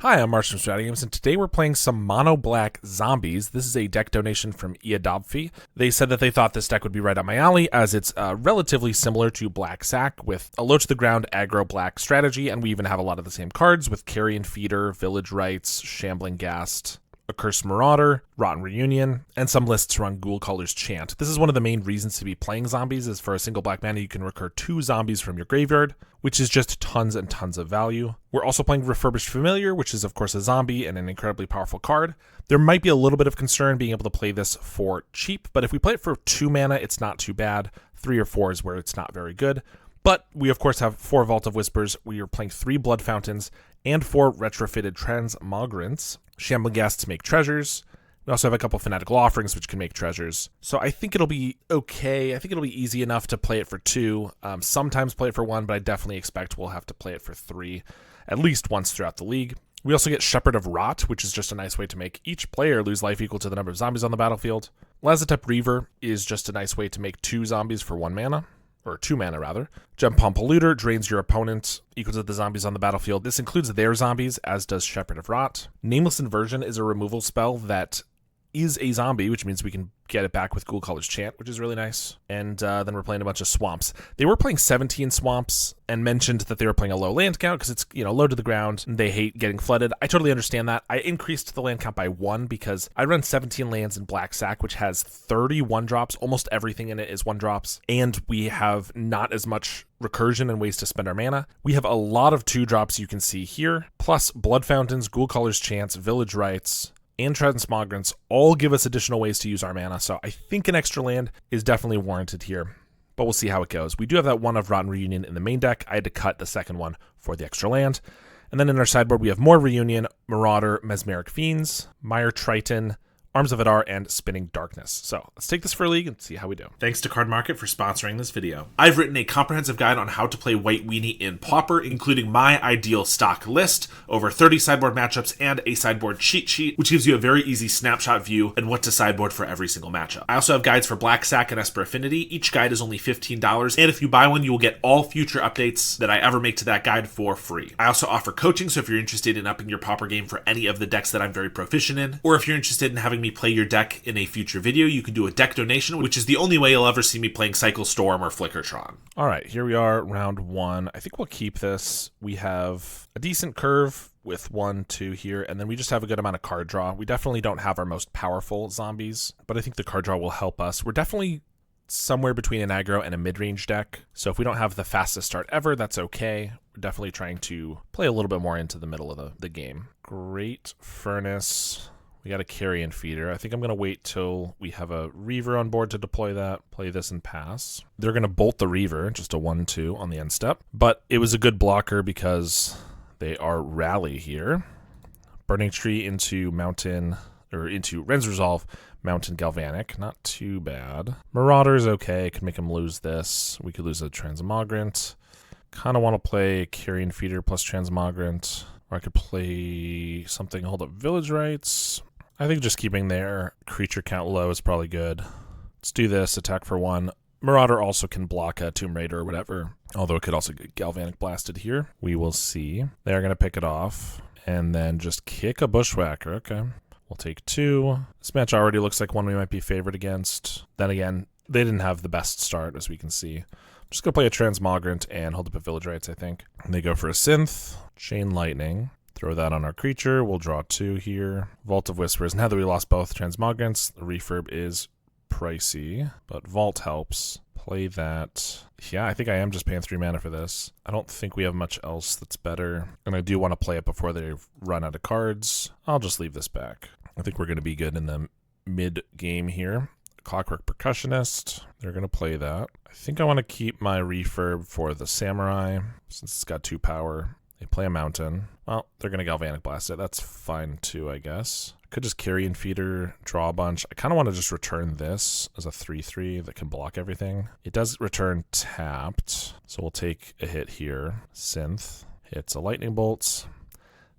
Hi, I'm Marsh from StrataGames, and today we're playing some Mono Black Zombies. This is a deck donation from Iadobfi. They said that they thought this deck would be right up my alley, as it's relatively similar to Black Sack, with a low-to-the-ground aggro black strategy, and we even have a lot of the same cards, with Carrion Feeder, Village Rites, Shambling Ghast, Accursed Marauder, Rotten Reunion, and some lists run Ghoulcaller's Chant. This is one of the main reasons to be playing zombies, is for a single black mana you can recur 2 zombies from your graveyard, which is just tons and tons of value. We're also playing Refurbished Familiar, which is of course a zombie and an incredibly powerful card. There might be a little bit of concern being able to play this for cheap, but if we play it for 2 mana, it's not too bad. 3 or 4 is where it's not very good. But we of course have 4 Vault of Whispers, we are playing 3 Blood Fountains, and 4 retrofitted Transmogrants, Shambling Ghast to make treasures. We also have a couple Fanatical Offerings which can make treasures. So I think it'll be okay. I think it'll be easy enough to play it for 2. Sometimes play it for 1, but I definitely expect we'll have to play it for 3 at least once throughout the league. We also get Shepherd of Rot, which is just a nice way to make each player lose life equal to the number of zombies on the battlefield. Lazotep Reaver is just a nice way to make 2 zombies for 1 mana. Or 2 mana rather. Gem Palm Polluter drains your opponent equal to the zombies on the battlefield. This includes their zombies, as does Shepherd of Rot. Nameless Inversion is a removal spell that is a zombie, which means we can get it back with Ghoulcaller's Chant, which is really nice. And then we're playing a bunch of swamps. They were playing 17 swamps and mentioned that they were playing a low land count because it's, low to the ground and they hate getting flooded. I totally understand that. I increased the land count by 1 because I run 17 lands in Black Sack, which has 31 drops. Almost everything in it is 1 drops. And we have not as much recursion and ways to spend our mana. We have a lot of 2 drops you can see here, plus Blood Fountains, Ghoulcaller's Chants, Village Rites, and Transmogrants all give us additional ways to use our mana, so I think an extra land is definitely warranted here, but we'll see how it goes. We do have that one of Rotten Reunion in the main deck. I had to cut the second one for the extra land. And then in our sideboard, we have more Reunion, Marauder, Mesmeric Fiends, Mire Triton, Arms of Adar, and Spinning Darkness. So let's take this for a league and see how we do. Thanks to Card Market for sponsoring this video. I've written a comprehensive guide on how to play White Weenie in Pauper, including my ideal stock list, over 30 sideboard matchups, and a sideboard cheat sheet, which gives you a very easy snapshot view and what to sideboard for every single matchup. I also have guides for Black Sack and Esper Affinity. Each guide is only $15, and if you buy one, you will get all future updates that I ever make to that guide for free. I also offer coaching, so if you're interested in upping your Pauper game for any of the decks that I'm very proficient in, or if you're interested in having me play your deck in a future video, you can do a deck donation, which is the only way you'll ever see me playing Cycle Storm or Flickertron. All right, here we are, round 1. I think we'll keep this. We have a decent curve with 1, 2 here, and then we just have a good amount of card draw. We definitely don't have our most powerful zombies, but I think the card draw will help us. We're definitely somewhere between an aggro and a mid-range deck, so if we don't have the fastest start ever, that's okay. We're definitely trying to play a little bit more into the middle of the game. Great Furnace. We got a Carrion Feeder. I think I'm going to wait till we have a Reaver on board to deploy that. Play this and pass. They're going to bolt the Reaver, just a 1-2 on the end step. But it was a good blocker because they are Rally here. Burning Tree into Mountain, or into Ren's Resolve, Mountain Galvanic. Not too bad. Marauder is okay. Could make him lose this. We could lose a Transmogrant. Kind of want to play Carrion Feeder plus Transmogrant. Or I could play something, hold up Village Rites. I think just keeping their creature count low is probably good. Let's do this, attack for 1. Marauder also can block a Tomb Raider or whatever, although it could also get Galvanic Blasted here. We will see. They're going to pick it off, and then just kick a Bushwhacker. Okay, we'll take 2. This match already looks like one we might be favored against. Then again, they didn't have the best start, as we can see. I'm just going to play a Transmogrant and hold up a Village Rites, I think. And they go for a Synth, Chain Lightning. Throw that on our creature. We'll draw 2 here. Vault of Whispers. Now that we lost both Transmogrants, the refurb is pricey, but Vault helps. Play that. Yeah, I think I am just paying 3 mana for this. I don't think we have much else that's better, and I do want to play it before they run out of cards. I'll just leave this back. I think we're going to be good in the mid-game here. Clockwork Percussionist. They're going to play that. I think I want to keep my refurb for the Samurai, since it's got 2 power. They play a Mountain. Well, they're going to Galvanic Blast it. That's fine too, I guess. I could just Carrion Feeder, draw a bunch. I kind of want to just return this as a 3/3 that can block everything. It does return tapped, so we'll take a hit here. Synth hits a Lightning Bolt.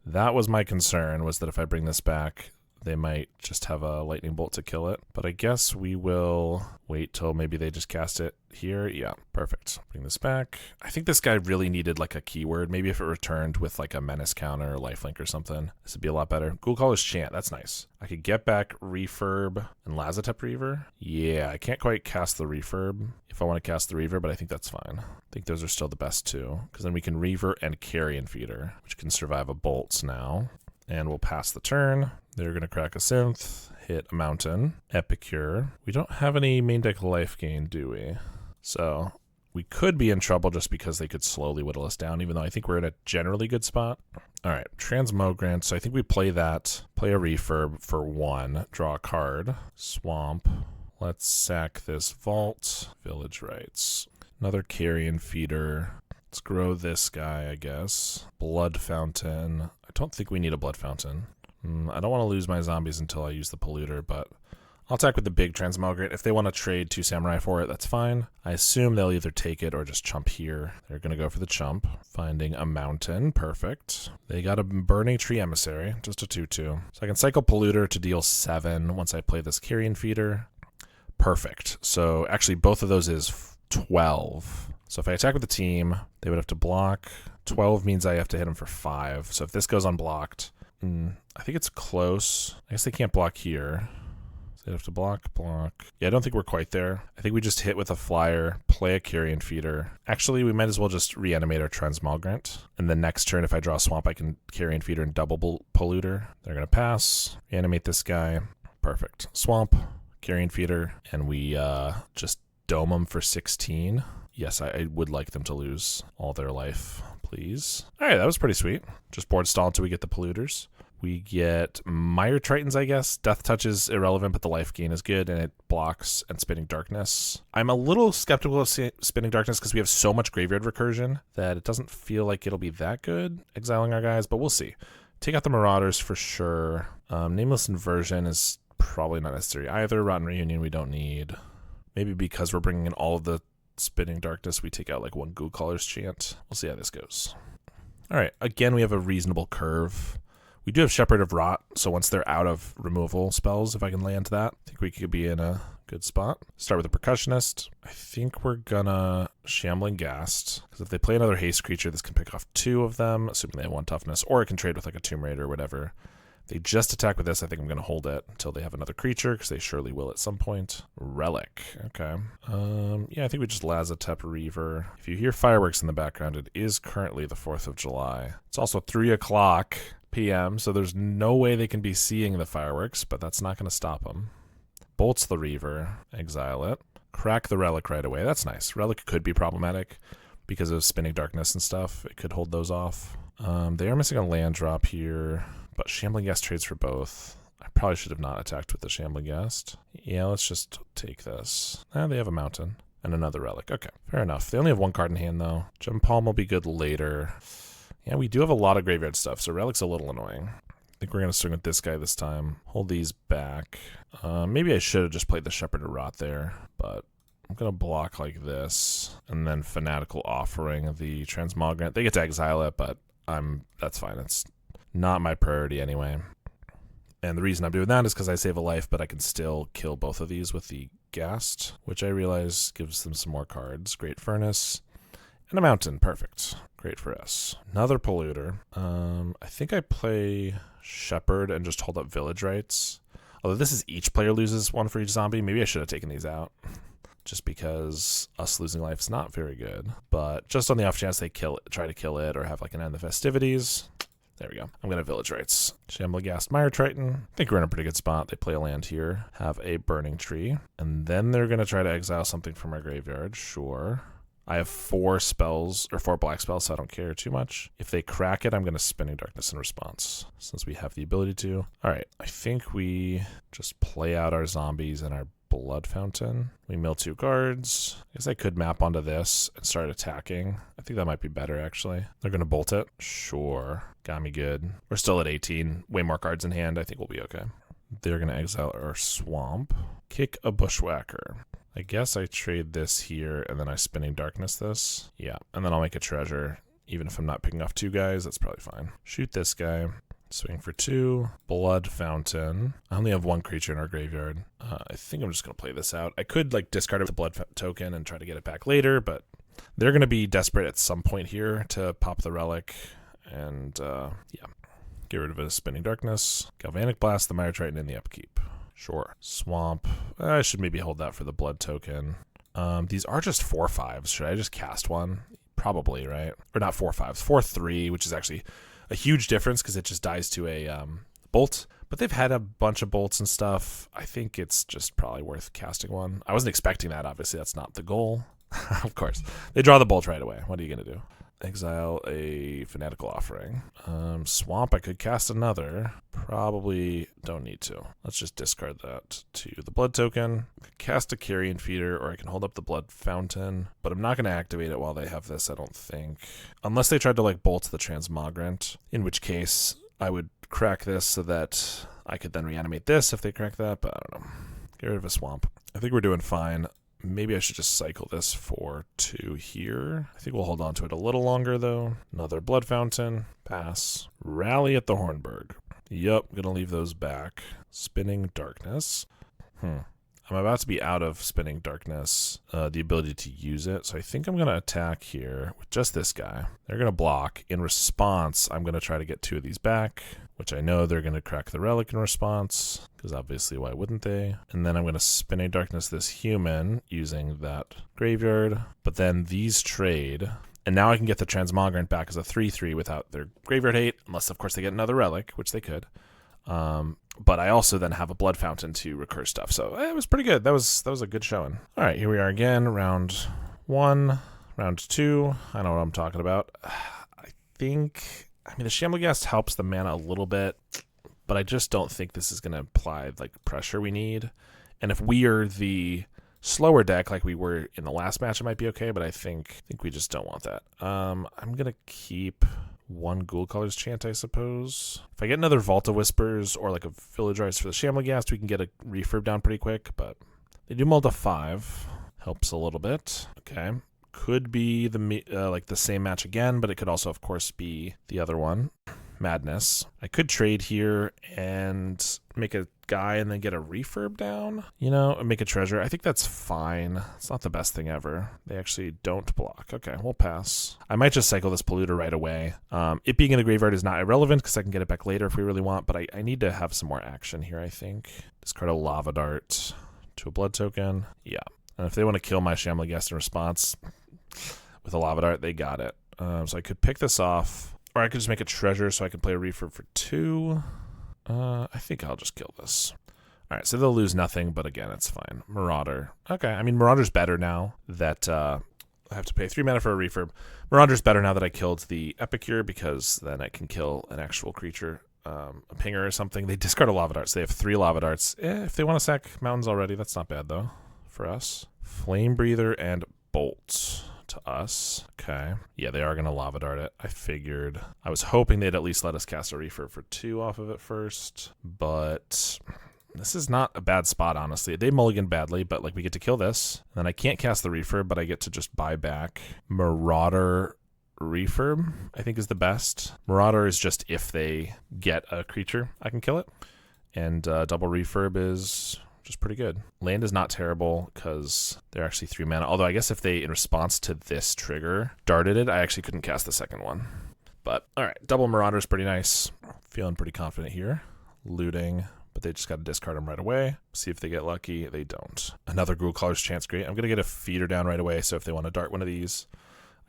That was my concern, was that if I bring this back, they might just have a lightning bolt to kill it. But I guess we will wait till maybe they just cast it here. Yeah, perfect. Bring this back. I think this guy really needed like a keyword. Maybe if it returned with like a menace counter or lifelink or something, this would be a lot better. Ghoulcaller's Chant, that's nice. I could get back Refurb and Lazotep Reaver. Yeah, I can't quite cast the Refurb if I want to cast the Reaver, but I think that's fine. I think those are still the best two, because then we can Reaver and Carrion Feeder, which can survive a Bolts now. And we'll pass the turn. They're going to crack a Synth, hit a Mountain, Epicure. We don't have any main deck life gain, do we? So we could be in trouble just because they could slowly whittle us down, even though I think we're in a generally good spot. All right, Transmogrant. So I think we play that, play a Refurb for 1, draw a card, Swamp. Let's sack this Vault, Village Rites. Another Carrion Feeder. Let's grow this guy, I guess. Blood Fountain. I don't think we need a Blood Fountain. I don't want to lose my zombies until I use the Polluter, but I'll attack with the big Transmogrant. If they want to trade 2 Samurai for it, that's fine. I assume they'll either take it or just chump here. They're going to go for the chump. Finding a Mountain. Perfect. They got a Burning Tree Emissary. Just a 2/2. So I can cycle Polluter to deal 7 once I play this Carrion Feeder. Perfect. So actually both of those is 12. So if I attack with the team, they would have to block. 12 means I have to hit them for 5. So if this goes unblocked, I think it's close. I guess they can't block here. So they have to block. Yeah, I don't think we're quite there. I think we just hit with a flyer, play a Carrion Feeder. Actually, we might as well just reanimate our Transmogrant. And the next turn, if I draw a Swamp, I can Carrion Feeder and double Polluter. They're going to pass. Reanimate this guy. Perfect. Swamp, Carrion Feeder, and we just dome them for 16. Yes, I would like them to lose all their life, please. All right, that was pretty sweet. Just board stall until we get the Polluters. We get Mire Tritons, I guess. Death Touch is irrelevant, but the life gain is good, and it blocks and Spinning Darkness. I'm a little skeptical of Spinning Darkness because we have so much Graveyard Recursion that it doesn't feel like it'll be that good exiling our guys, but we'll see. Take out the Marauders for sure. Nameless Inversion is probably not necessary either. Rotten Reunion we don't need. Maybe because we're bringing in all of the Spinning Darkness, we take out like 1 Ghoulcaller's Chant. We'll see how this goes. All right, again, we have a reasonable curve. We do have Shepherd of Rot, so once they're out of removal spells, if I can land that, I think we could be in a good spot. Start with a Percussionist. I think we're gonna Shambling Ghast, because if they play another haste creature, this can pick off 2 of them, assuming they have 1 toughness, or it can trade with like a Tomb Raider or whatever. They just attack with this. I think I'm going to hold it until they have another creature, because they surely will at some point. Relic. Okay. Yeah, I think we just Lazotep Reaver. If you hear fireworks in the background, it is currently the 4th of July. It's also 3 o'clock p.m., so there's no way they can be seeing the fireworks, but that's not going to stop them. Bolts the Reaver. Exile it. Crack the Relic right away. That's nice. Relic could be problematic because of Spinning Darkness and stuff. It could hold those off. They are missing a land drop here. But Shambling Ghast trades for both. I probably should have not attacked with the Shambling Ghast. Yeah, let's just take this. They have a Mountain and another Relic. Okay, fair enough. They only have 1 card in hand, though. Gem Palm will be good later. Yeah, we do have a lot of graveyard stuff, so Relic's a little annoying. I think we're going to swing with this guy this time. Hold these back. Maybe I should have just played the Shepherd of Rot there, but I'm going to block like this. And then Fanatical Offering the Transmogrant. They get to exile it, but that's fine. It's not my priority anyway. And the reason I'm doing that is because I save a life, but I can still kill both of these with the Ghast, which I realize gives them some more cards. Great Furnace. And a Mountain. Perfect. Great for us. Another Polluter. I think I play Shepherd and just hold up Village Rites. Although this is each player loses 1 for each zombie. Maybe I should have taken these out. Just because us losing life is not very good. But just on the off chance they try to kill it or have like an end the festivities. There we go. I'm going to Village Rites. Shambling Ghast, Mire Triton. I think we're in a pretty good spot. They play a land here. Have a Burning Tree. And then they're going to try to exile something from our graveyard. Sure. I have 4 spells, or 4 black spells, so I don't care too much. If they crack it, I'm going to Spinning Darkness in response, since we have the ability to. All right. I think we just play out our zombies and our Blood Fountain. We mill 2 cards. I guess I could map onto this and start attacking. I think that might be better, actually. They're going to bolt it. Sure. Got me good. We're still at 18. Way more cards in hand. I think we'll be okay. They're going to exile our Swamp. Kick a Bushwhacker. I guess I trade this here, and then I Spinning Darkness this. Yeah, and then I'll make a treasure. Even if I'm not picking off 2 guys, that's probably fine. Shoot this guy. Swing for 2. Blood Fountain. I only have 1 creature in our graveyard. I think I'm just going to play this out. I could like discard it with the blood token and try to get it back later, but they're going to be desperate at some point here to pop the relic. And yeah, get rid of a Spinning Darkness. Galvanic Blast, the Mire Triton, and the upkeep. Sure. Swamp. I should maybe hold that for the blood token. These are just 4/5s. Should I just cast one? Probably, right? Or not 4/5s, 4/3, which is actually a huge difference because it just dies to a bolt. But they've had a bunch of bolts and stuff. I think it's just probably worth casting one. I wasn't expecting that, obviously. That's not the goal. Of course. They draw the bolt right away. What are you going to do? Exile a Fanatical Offering. Swamp, I could cast another. Probably don't need to. Let's just discard that to the blood token. Cast a Carrion Feeder, or I can hold up the Blood Fountain. But I'm not going to activate it while they have this, I don't think. Unless they tried to like bolt the Transmogrant, in which case I would crack this so that I could then reanimate this if they crack that, but I don't know. Get rid of a Swamp. I think we're doing fine. Maybe I should just cycle this for 2 here. I think we'll hold on to it a little longer, though. Another Blood Fountain. Pass. Rally at the Hornburg. Yup, gonna leave those back. Spinning Darkness. I'm about to be out of Spinning Darkness, the ability to use it, so I think I'm gonna attack here with just this guy. They're gonna block. In response, I'm gonna try to get 2 of these back, which I know they're gonna crack the relic in response, because obviously why wouldn't they? And then I'm gonna Spinning Darkness this human using that graveyard, but then these trade, and now I can get the Transmogrant back as a 3/3 without their graveyard hate, unless of course they get another relic, which they could. But I also then have a Blood Fountain to recur stuff, so it was pretty good. That was a good showing. All right, here we are again, round 1, round 2. I know what I'm talking about. I mean, the Shamblegast helps the mana a little bit, but I just don't think this is going to apply like pressure we need. And if we are the slower deck like we were in the last match, it might be okay, but I think we just don't want that. I'm going to keep 1 Ghoulcaller's Chant, I suppose. If I get another Vault of Whispers or like a Village Rise for the Shamblegast, we can get a refurb down pretty quick, but they do mull to 5. Helps a little bit. Okay. Could be like the same match again, but it could also, of course, be the other one. Madness. I could trade here and make a guy and then get a refurb down, and make a treasure. I think that's fine. It's not the best thing ever. They actually don't block. Okay, we'll pass. I might just cycle this Polluter right away. It being in the graveyard is not irrelevant because I can get it back later if we really want, but I need to have some more action here, I think. Discard a Lava Dart to a blood token. Yeah. And if they want to kill my Shamblegast in response with a Lava Dart, they got it. So I could pick this off, or I could just make a treasure so I can play a refurb for 2. I think I'll just kill this. All right, so they'll lose nothing, but again, it's fine. Marauder. Okay, I mean, Marauder's better now that I have to pay 3 mana for a refurb. Marauder's better now that I killed the Epicure, because then I can kill an actual creature, a pinger or something. They discard a Lava Dart, so they have 3 Lava Darts. If they want to sack mountains already, that's not bad, though, for us. Flame Breather and Bolt to us. Okay. Yeah, they are going to Lava Dart it. I figured. I was hoping they'd at least let us cast a refurb for 2 off of it first, but this is not a bad spot, honestly. They mulligan badly, but like we get to kill this, and then I can't cast the refurb, but I get to just buy back. Marauder refurb, I think, is the best. Marauder is just if they get a creature, I can kill it, and double refurb is just pretty good. Land is not terrible because they're actually 3 mana. Although I guess if they, in response to this trigger, darted it, I actually couldn't cast the second one. But all right, double Marauder is pretty nice. Feeling pretty confident here. Looting, but they just got to discard them right away. See if they get lucky. They don't. Another Ghoulcaller's Chance, great. I'm going to get a feeder down right away, so if they want to dart one of these,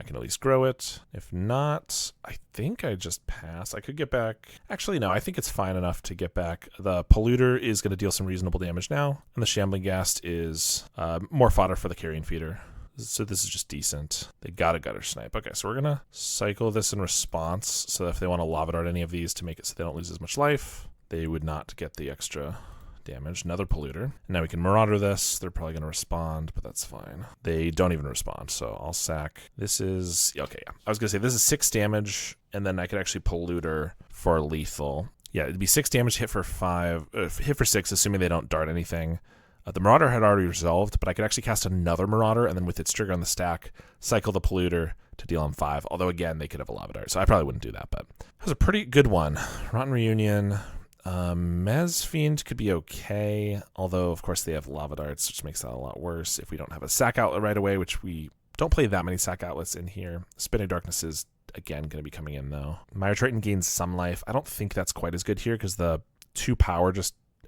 I can at least grow it. If not, I think I just pass. I could get back. Actually, no, I think it's fine enough to get back. The Polluter is going to deal some reasonable damage now, and the Shamblegast is more fodder for the Carrion Feeder. So this is just decent. They got a Gutter Snipe. Okay, so we're going to cycle this in response, so if they want to Lava Dart any of these to make it so they don't lose as much life, they would not get the extra damage. Another Polluter. And now we can Marauder this. They're probably going to respond, but that's fine. They don't even respond, so I'll sack. This is, okay, yeah. I was going to say this is 6 damage, and then I could actually Polluter for lethal. Yeah, it'd be 6 damage, hit for 5, hit for 6, assuming they don't dart anything. The Marauder had already resolved, but I could actually cast another Marauder, and then with its trigger on the stack, cycle the Polluter to deal them 5. Although, again, they could have a Lava Dart, so I probably wouldn't do that, but that was a pretty good one. Rotten Reunion. Mez Fiend could be okay, although, of course, they have Lava Darts, which makes that a lot worse if we don't have a sack outlet right away, which we don't play that many sack outlets in here. Spinning Darkness is, again, going to be coming in, though. Mire Triton gains some life. I don't think that's quite as good here because the 2 power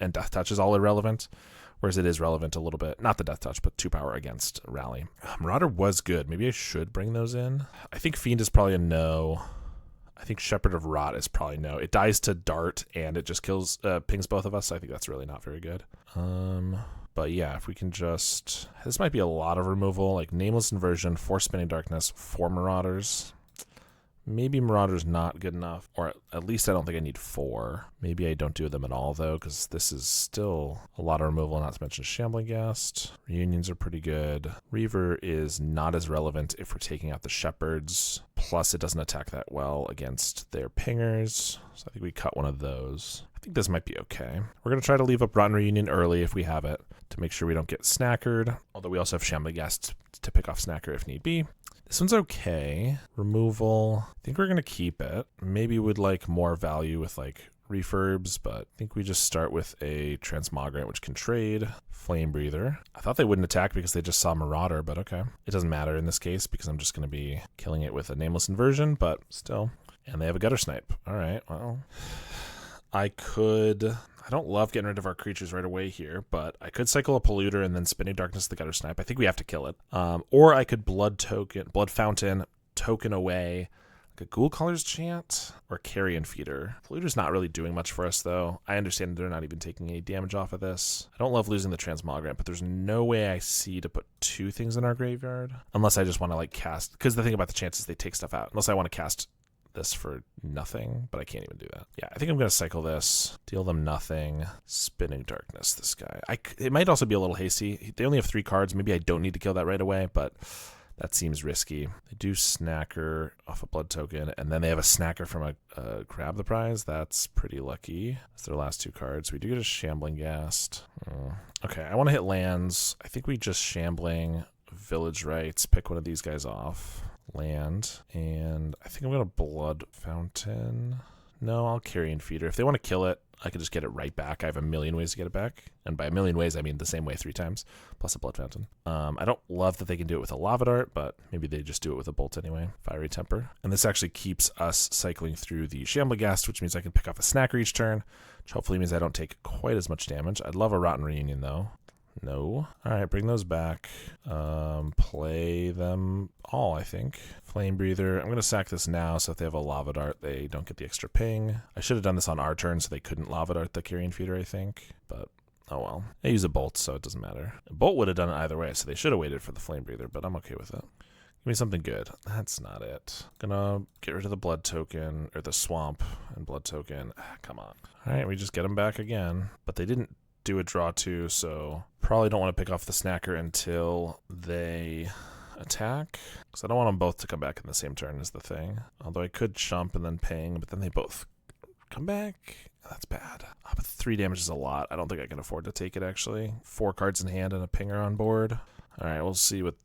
and Death Touch is all irrelevant, whereas it is relevant a little bit. Not the Death Touch, but 2 power against Rally. Marauder was good. Maybe I should bring those in. I think Fiend is probably a no. I think Shepherd of Rot is probably no. It dies to Dart, and it just pings both of us. I think that's really not very good. But yeah, if we can just... This might be a lot of removal, like Nameless Inversion, 4 Spinning Darkness, 4 Marauders. Maybe Marauder's not good enough, or at least I don't think I need 4. Maybe I don't do them at all, though, because this is still a lot of removal, not to mention Shambling Ghast. Reunions are pretty good. Reaver is not as relevant if we're taking out the Shepherds, plus it doesn't attack that well against their pingers, so I think we cut one of those. I think this might be okay. We're going to try to leave up Rotten Reunion early if we have it, to make sure we don't get snackered, although we also have Shambling Ghast to pick off Snacker if need be. This one's okay. Removal. I think we're going to keep it. Maybe we'd like more value with like refurbs, but I think we just start with a Transmogrant, which can trade. Flame Breather. I thought they wouldn't attack because they just saw Marauder, but okay. It doesn't matter in this case because I'm just going to be killing it with a Nameless Inversion, but still. And they have a Gutter Snipe. All right, well. I don't love getting rid of our creatures right away here, but I could cycle a Polluter and then Spinning Darkness the Gutter Snipe. I think we have to kill it. Or I could Blood Fountain, token away like a Ghoulcaller's Chant or Carrion Feeder. Polluter's not really doing much for us, though. I understand they're not even taking any damage off of this. I don't love losing the Transmogrant, but there's no way I see to put 2 things in our graveyard. Unless I just want to like cast, because the thing about the Chants is they take stuff out. Unless I want to cast this for nothing, but I can't even do that. Yeah, I think I'm going to cycle this, deal them nothing, Spinning Darkness this guy. It might also be a little hasty. They only have 3 cards. Maybe I don't need to kill that right away, but that seems risky. They do Snacker off a Blood Token, and then they have a Snacker from a Grab the Prize. That's pretty lucky. That's their last 2 cards. We do get a Shambling Ghast. Okay, I want to hit lands. I think we just Shambling, Village Rites, pick one of these guys off. Land, and I think I'm going to Blood Fountain. No, I'll Carrion Feeder. If they want to kill it, I can just get it right back. I have a million ways to get it back, and by a million ways I mean the same way 3 times, plus a Blood Fountain. I don't love that they can do it with a Lava Dart, but maybe they just do it with a Bolt anyway. Fiery Temper. And this actually keeps us cycling through the Shambling Ghast, which means I can pick off a Snacker each turn, which hopefully means I don't take quite as much damage. I'd love a Rotten Reunion, though. No. All right, bring those back. Play them all, I think. Flame Breather. I'm going to sack this now, so if they have a Lava Dart, they don't get the extra ping. I should have done this on our turn, so they couldn't Lava Dart the Carrion Feeder, I think. But, oh well. They use a Bolt, so it doesn't matter. A Bolt would have done it either way, so they should have waited for the Flame Breather, but I'm okay with it. Give me something good. That's not it. Gonna get rid of the Blood Token, or the Swamp and Blood Token. Come on. All right, we just get them back again. But they didn't do a draw 2, so probably don't want to pick off the Snacker until they attack, because I don't want them both to come back in the same turn is the thing. Although I could chump and then ping, but then they both come back. That's bad. But 3 damage is a lot. I don't think I can afford to take it, actually. 4 cards in hand and a pinger on board. All right, we'll see what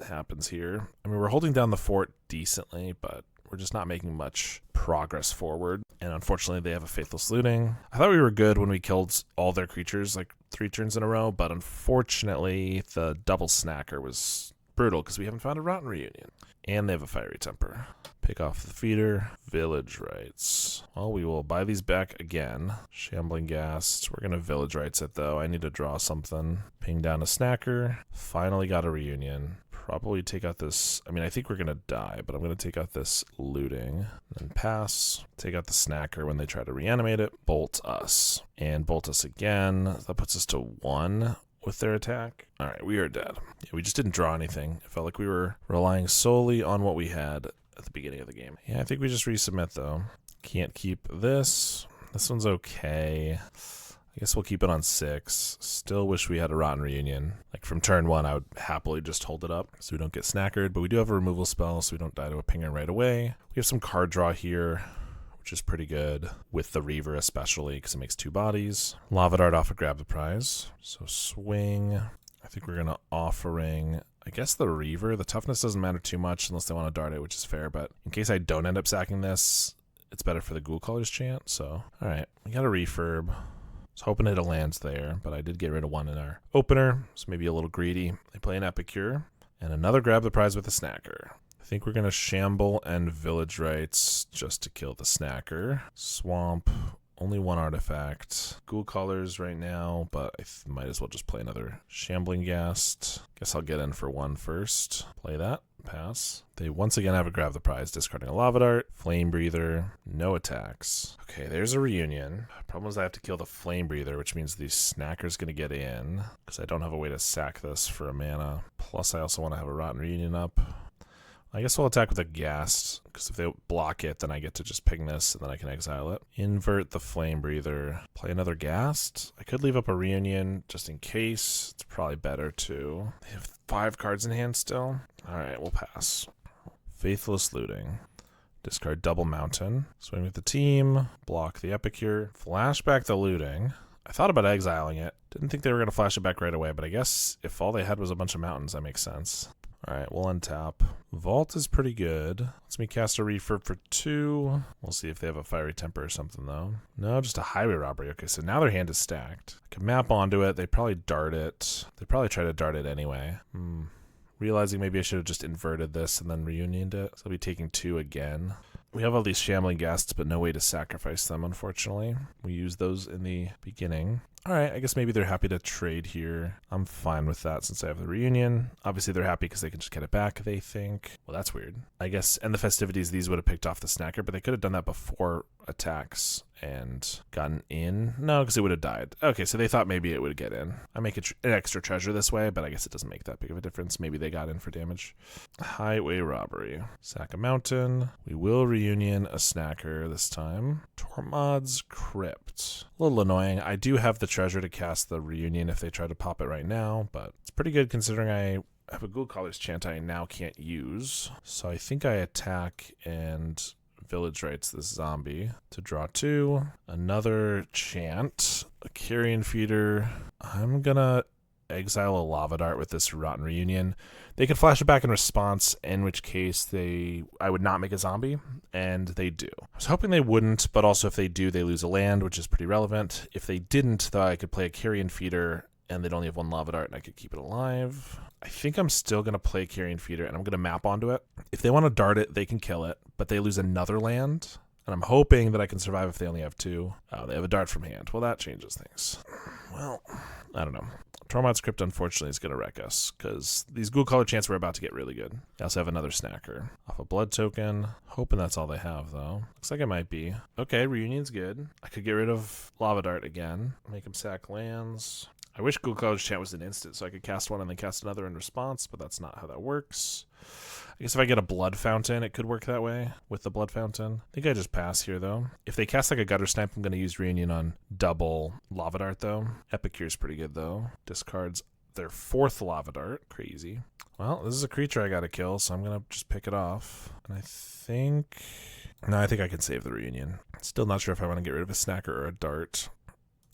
happens here. I mean, we're holding down the fort decently, but we're just not making much progress forward. And unfortunately, they have a Faithless Looting. I thought we were good when we killed all their creatures like 3 turns in a row, but unfortunately, the double Snacker was brutal because we haven't found a Rotten Reunion. And they have a Fiery Temper. Pick off the feeder. Village Rites. Well, we will buy these back again. Shambling Ghast. We're going to Village Rites it, though. I need to draw something. Ping down a Snacker. Finally got a Reunion. Probably take out this, I mean, I think we're going to die, but I'm going to take out this Looting, then pass, take out the Snacker when they try to reanimate it, bolt us, and bolt us again. That puts us to 1 with their attack. All right, we are dead. Yeah, we just didn't draw anything. It felt like we were relying solely on what we had at the beginning of the game. Yeah, I think we just resubmit, though. Can't keep this. This one's okay. I guess we'll keep it on 6. Still wish we had a Rotten Reunion. Like from turn 1, I would happily just hold it up so we don't get snackered, but we do have a removal spell so we don't die to a pinger right away. We have some card draw here, which is pretty good with the Reaver especially because it makes 2 bodies. Lava Dart off a grab the prize. So swing. I think we're going to offering, I guess, the Reaver. The toughness doesn't matter too much unless they want to dart it, which is fair. But in case I don't end up sacking this, it's better for the Ghoulcaller's Chant. So, all right, we got a refurb. I was hoping it lands there, but I did get rid of 1 in our opener, so maybe a little greedy. They play an Epicure and another grab the prize with a Snacker. I think we're going to Shamble and Village Rites just to kill the Snacker. Swamp, only 1 artifact. Ghoulcallers right now, but I might as well just play another Shambling Ghast. Guess I'll get in for 1 first. Play that. Pass. They once again have a grab the prize, discarding a Lava Dart, Flame Breather, no attacks. Okay, there's a reunion. Problem is I have to kill the Flame Breather, which means the Snacker's going to get in, because I don't have a way to sack this for a mana. Plus, I also want to have a Rotten Reunion up. I guess I'll attack with a Ghast, because if they block it, then I get to just ping this, and then I can exile it. Invert the Flame Breather. Play another Ghast. I could leave up a Reunion, just in case. It's probably better to. They have 5 cards in hand still. Alright, we'll pass. Faithless Looting. Discard Double Mountain. Swing with the team. Block the Epicure. Flashback the Looting. I thought about exiling it. Didn't think they were going to flash it back right away, but I guess if all they had was a bunch of mountains, that makes sense. Alright, we'll untap. Vault is pretty good. Lets me cast a refurb for 2. We'll see if they have a Fiery Temper or something, though. No, just a Highway Robbery. Okay, so now their hand is stacked. I can map onto it. They probably dart it. They probably try to dart it anyway. Realizing maybe I should have just inverted this and then reunioned it. So I'll be taking 2 again. We have all these Shambling Ghasts, but no way to sacrifice them, unfortunately. We used those in the beginning. Alright, I guess maybe they're happy to trade here. I'm fine with that since I have the reunion. Obviously, they're happy because they can just get it back, they think. Well, that's weird. I guess, and the festivities, these would have picked off the Snacker, but they could have done that before attacks and gotten in. No, because it would have died. Okay, so they thought maybe it would get in. I make an extra treasure this way, but I guess it doesn't make that big of a difference. Maybe they got in for damage. Highway Robbery. Sack a mountain. We will reunion a Snacker this time. Tormod's Crypt. A little annoying. I do have the treasure to cast the reunion if they try to pop it right now, but it's pretty good considering I have a Ghoulcaller's Chant I now can't use. So I think I attack and Village Rites this zombie to draw 2. Another Chant, a Carrion Feeder. I'm gonna exile a Lava Dart with this Rotten Reunion. They could flash it back in response, in which case I would not make a zombie, and they do. I was hoping they wouldn't, but also if they do, they lose a land, which is pretty relevant. If they didn't, though, I could play a Carrion Feeder, and they'd only have 1 Lava Dart, and I could keep it alive. I think I'm still going to play Carrion Feeder, and I'm going to map onto it. If they want to dart it, they can kill it, but they lose another land, and I'm hoping that I can survive if they only have 2. Oh, they have a dart from hand. Well, that changes things. Well, I don't know. Tormod's Crypt, unfortunately, is going to wreck us, because these Ghoulcaller Chants were about to get really good. They also have another Snacker. Off a Blood Token. Hoping that's all they have, though. Looks like it might be. Okay, Reunion's good. I could get rid of Lava Dart again. Make him sack lands. I wish Ghoulcaller's Chant was an instant, so I could cast one and then cast another in response, but that's not how that works. I guess if I get a Blood Fountain, it could work that way with the Blood Fountain. I think I just pass here, though. If they cast like a Gutter Snipe, I'm going to use Reunion on double Lava Dart, though. Epicure's pretty good, though. Discards their 4th Lava Dart. Crazy. Well, this is a creature I got to kill, so I'm going to just pick it off. And I think... No, I think I can save the Reunion. Still not sure if I want to get rid of a Snacker or a Dart.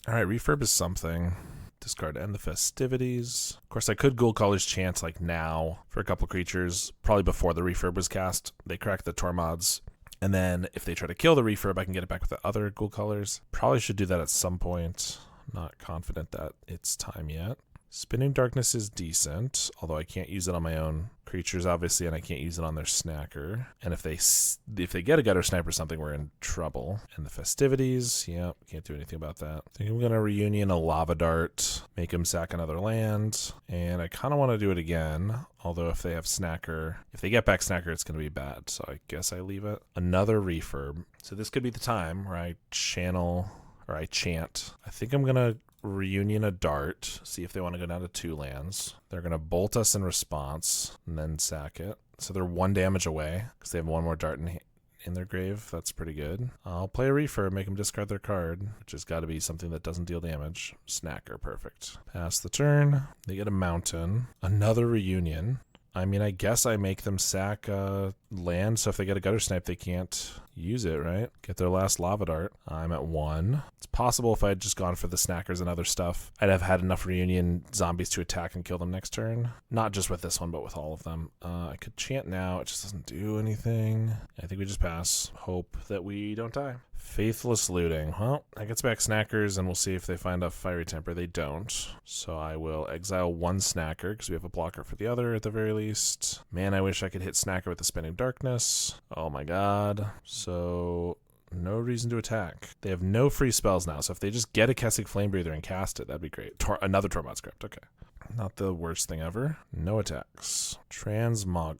Alright, Refurb is something. Discard End the Festivities. Of course, I could Ghoulcaller's Chant like now for a couple creatures, probably before the refurb was cast. They crack the Tormods. And then if they try to kill the refurb, I can get it back with the other Ghoulcallers. Probably should do that at some point. Not confident that it's time yet. Spinning Darkness is decent, although I can't use it on my own creatures, obviously, and I can't use it on their Snacker. And if they get a Gutter Snipe or something, we're in trouble. And the Festivities, yeah, can't do anything about that. I think I'm going to reunion a Lava Dart, make him sack another land, and I kind of want to do it again, although if they have Snacker, if they get back Snacker, it's going to be bad, so I guess I leave it. Another Refurb. So this could be the time where I chant. I think I'm going to reunion a Dart, see if they want to go down to 2 lands. They're going to bolt us in response and then sack it. So they're 1 damage away because they have 1 more Dart in their grave. That's pretty good. I'll play a Refurb, make them discard their card, which has got to be something that doesn't deal damage. Snacker, perfect. Pass the turn. They get a Mountain. Another Reunion. I mean, I guess I make them sack land, so if they get a Gutter Snipe, they can't use it, right? Get their last lava dart. I'm at 1. It's possible if I had just gone for the snackers and other stuff, I'd have had enough reunion zombies to attack and kill them next turn. Not just with this one, but with all of them. I could chant now. It just doesn't do anything. I think we just pass. Hope that we don't die. Faithless looting. Well, that gets back snackers, and we'll see if they find a fiery temper. They don't. So I will exile 1 snacker, because we have a blocker for the other at the very least. Man, I wish I could hit snacker with the spinning darkness. Oh my god. So no reason to attack. They have no free spells now, so if they just get a Kessig Flame Breather and cast it, that'd be great. Another Tormod Script, okay. Not the worst thing ever. No attacks. Transmogrant.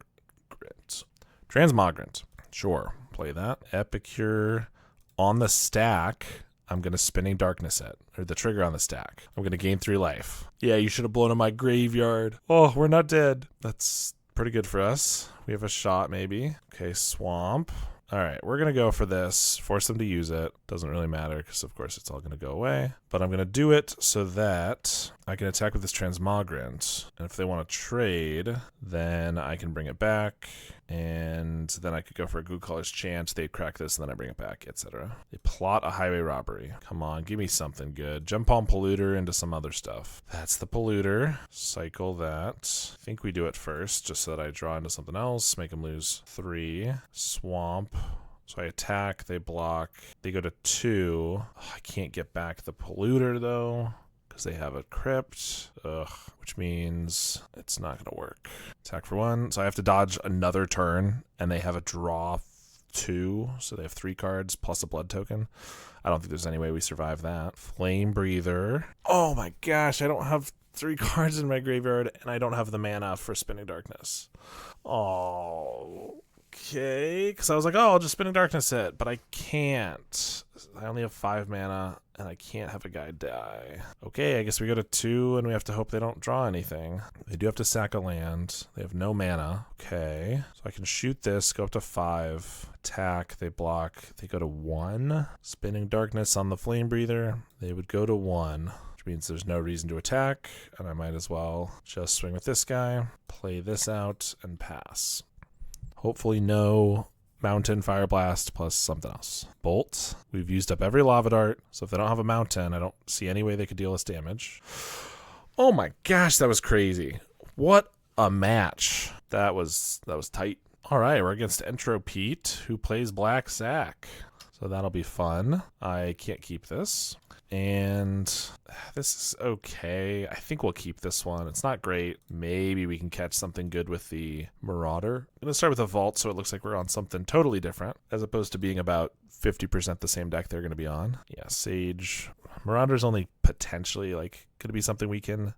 Sure, play that. Epicure on the stack. I'm going to Spinning Darkness it, or the trigger on the stack. I'm going to gain 3 life. Yeah, you should have blown in my graveyard. Oh, we're not dead. That's pretty good for us. We have a shot, maybe. Okay, Swamp. All right, we're going to go for this. Force them to use it. Doesn't really matter because, of course, it's all going to go away. But I'm going to do it so that I can attack with this Transmogrant. And if they want to trade, then I can bring it back. And then I could go for a Ghoulcaller's Chant. They'd crack this, and then I bring it back, etc. They plot a highway robbery. Come on, give me something good. Jump on Polluter into some other stuff. That's the Polluter. Cycle that. I think we do it first, just so that I draw into something else. Make them lose 3. Swamp. So I attack, they block. They go to 2. I can't get back the Polluter, though, because they have a Crypt. Ugh. Which means it's not going to work. Attack for 1. So I have to dodge another turn, and they have a draw 2. So they have 3 cards plus a blood token. I don't think there's any way we survive that. Flame Breather. Oh my gosh, I don't have 3 cards in my graveyard, and I don't have the mana for Spinning Darkness. Oh, okay. Because I was like, oh, I'll just Spinning Darkness it, but I can't. I only have 5 mana, and I can't have a guy die. Okay, I guess we go to 2, and we have to hope they don't draw anything. They do have to sack a land. They have no mana. Okay, so I can shoot this, go up to 5. Attack, they block. They go to 1. Spinning Darkness on the Flame Breather. They would go to 1. Which means there's no reason to attack, and I might as well just swing with this guy, play this out, and pass. Hopefully no Mountain, Fire Blast, plus something else. Bolt. We've used up every Lava Dart, so if they don't have a Mountain, I don't see any way they could deal us damage. Oh my gosh, that was crazy. What a match. That was tight. All right, we're against Entro Pete, who plays Black Sack. So that'll be fun. I can't keep this. And this is okay. I think we'll keep this one. It's not great. Maybe we can catch something good with the Marauder. I'm going to start with a Vault so it looks like we're on something totally different, as opposed to being about 50% the same deck they're going to be on. Yeah, Sage. Marauder's only potentially like going to be something we can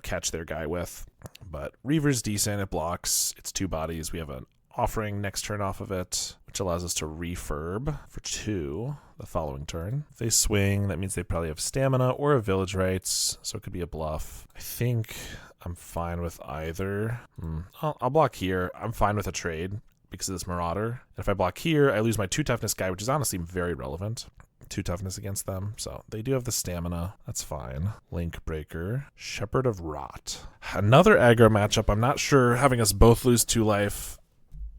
catch their guy with. But Reaver's decent. It blocks. It's 2 bodies. We have an Offering next turn off of it, which allows us to refurb for 2 the following turn. If they swing, that means they probably have stamina or a Village Rites, so it could be a bluff. I think I'm fine with either. I'll block here. I'm fine with a trade because of this Marauder. And if I block here, I lose my 2 toughness guy, which is honestly very relevant. 2 toughness against them, so they do have the stamina. That's fine. Link Breaker. Shepherd of Rot. Another aggro matchup. I'm not sure having us both lose 2 life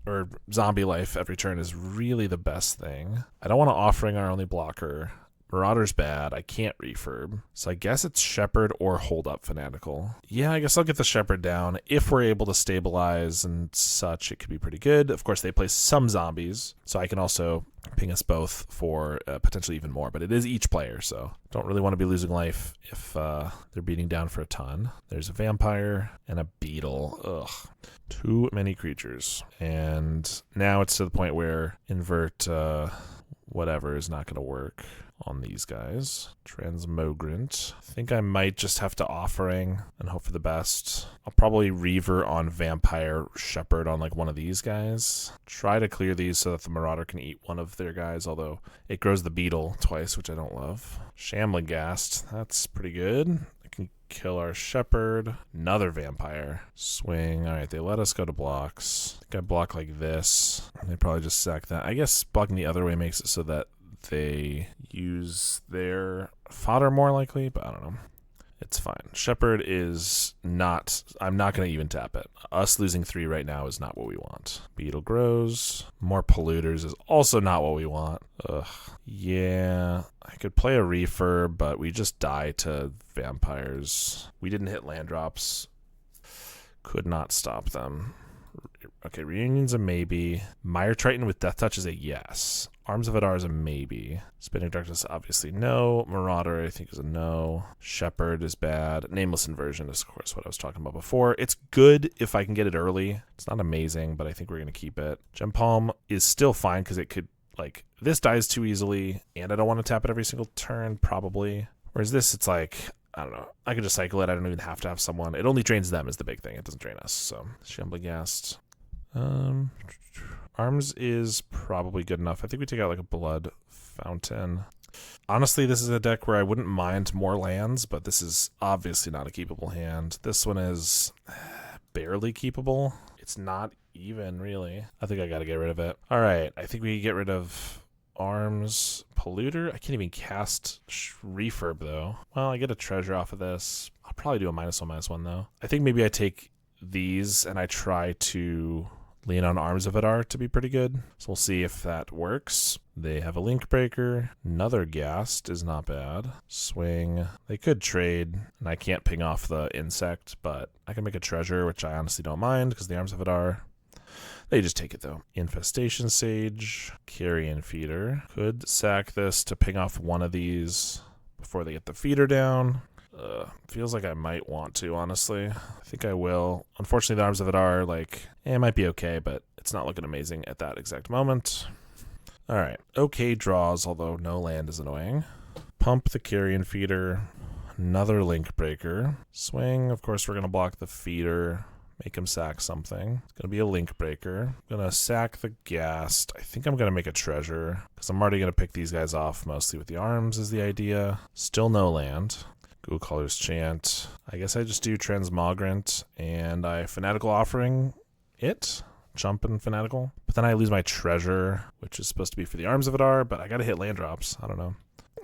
or zombie life every turn is really the best thing. I don't want to Offering our only blocker. Marauder's bad. I can't refurb. So I guess it's Shepherd or Hold Up Fanatical. Yeah, I guess I'll get the Shepherd down. If we're able to stabilize and such, it could be pretty good. Of course, they play some zombies, so I can also ping us both for potentially even more. But it is each player, so don't really want to be losing life if they're beating down for a ton. There's a Vampire and a Beetle. Ugh. Too many creatures. And now it's to the point where invert whatever is not going to work on these guys. Transmogrant. I think I might just have to Offering and hope for the best. I'll probably Reaver on Vampire, Shepherd on like one of these guys. Try to clear these so that the Marauder can eat one of their guys, although it grows the Beetle twice, which I don't love. Shambling Ghast. That's pretty good. I can kill our Shepherd. Another Vampire. Swing. All right, they let us go to blocks. I think I block like this. They probably just sack that. I guess blocking the other way makes it so that they use their fodder more likely, but I don't know. It's fine. Shepherd is not... I'm not going to even tap it. Us losing 3 right now is not what we want. Beetle grows. More polluters is also not what we want. Ugh. Yeah, I could play a refurb, but we just die to vampires. We didn't hit land drops. Could not stop them. Okay, Reunion's a maybe. Mire Triton with Death Touch is a yes. Arms of Adar is a maybe. Spinning Darkness, obviously no. Marauder, I think, is a no. Shepherd is bad. Nameless Inversion is, of course, what I was talking about before. It's good if I can get it early. It's not amazing, but I think we're going to keep it. Gem Palm is still fine because it could, like, this dies too easily, and I don't want to tap it every single turn, probably. Whereas this, it's like... I don't know. I could just cycle it. I don't even have to have someone. It only drains them is the big thing. It doesn't drain us. So, Shambling Ghast. Arms is probably good enough. I think we take out like a Blood Fountain. Honestly, this is a deck where I wouldn't mind more lands, but this is obviously not a keepable hand. This one is barely keepable. It's not even, really. I think I got to get rid of it. All right. I think we get rid of... Arms, Polluter. I can't even cast Refurb though. Well, I get a treasure off of this. I'll probably do a -1/-1 though. I think maybe I take these and I try to lean on Arms of Adar to be pretty good. So we'll see if that works. They have a Link Breaker. Another Ghast is not bad. Swing. They could trade, and I can't ping off the insect, but I can make a treasure, which I honestly don't mind because the Arms of Adar. They just take it, though. Infestation Sage, Carrion Feeder. Could sack this to ping off one of these before they get the feeder down. Feels like I might want to, honestly. I think I will. Unfortunately, the Arms of Adar, like, it might be okay, but it's not looking amazing at that exact moment. All right. Okay draws, although no land is annoying. Pump the Carrion Feeder. Another Link Breaker. Swing. Of course, we're going to block the feeder. Make him sack something. It's going to be a Link Breaker. I'm going to sack the Ghast. I think I'm going to make a treasure because I'm already going to pick these guys off mostly with the arms is the idea. Still no land. Ghoulcaller's Chant. I guess I just do Transmogrant and I Fanatical Offering it. Jump and Fanatical. But then I lose my treasure, which is supposed to be for the Arms of Adar, but I got to hit land drops. I don't know.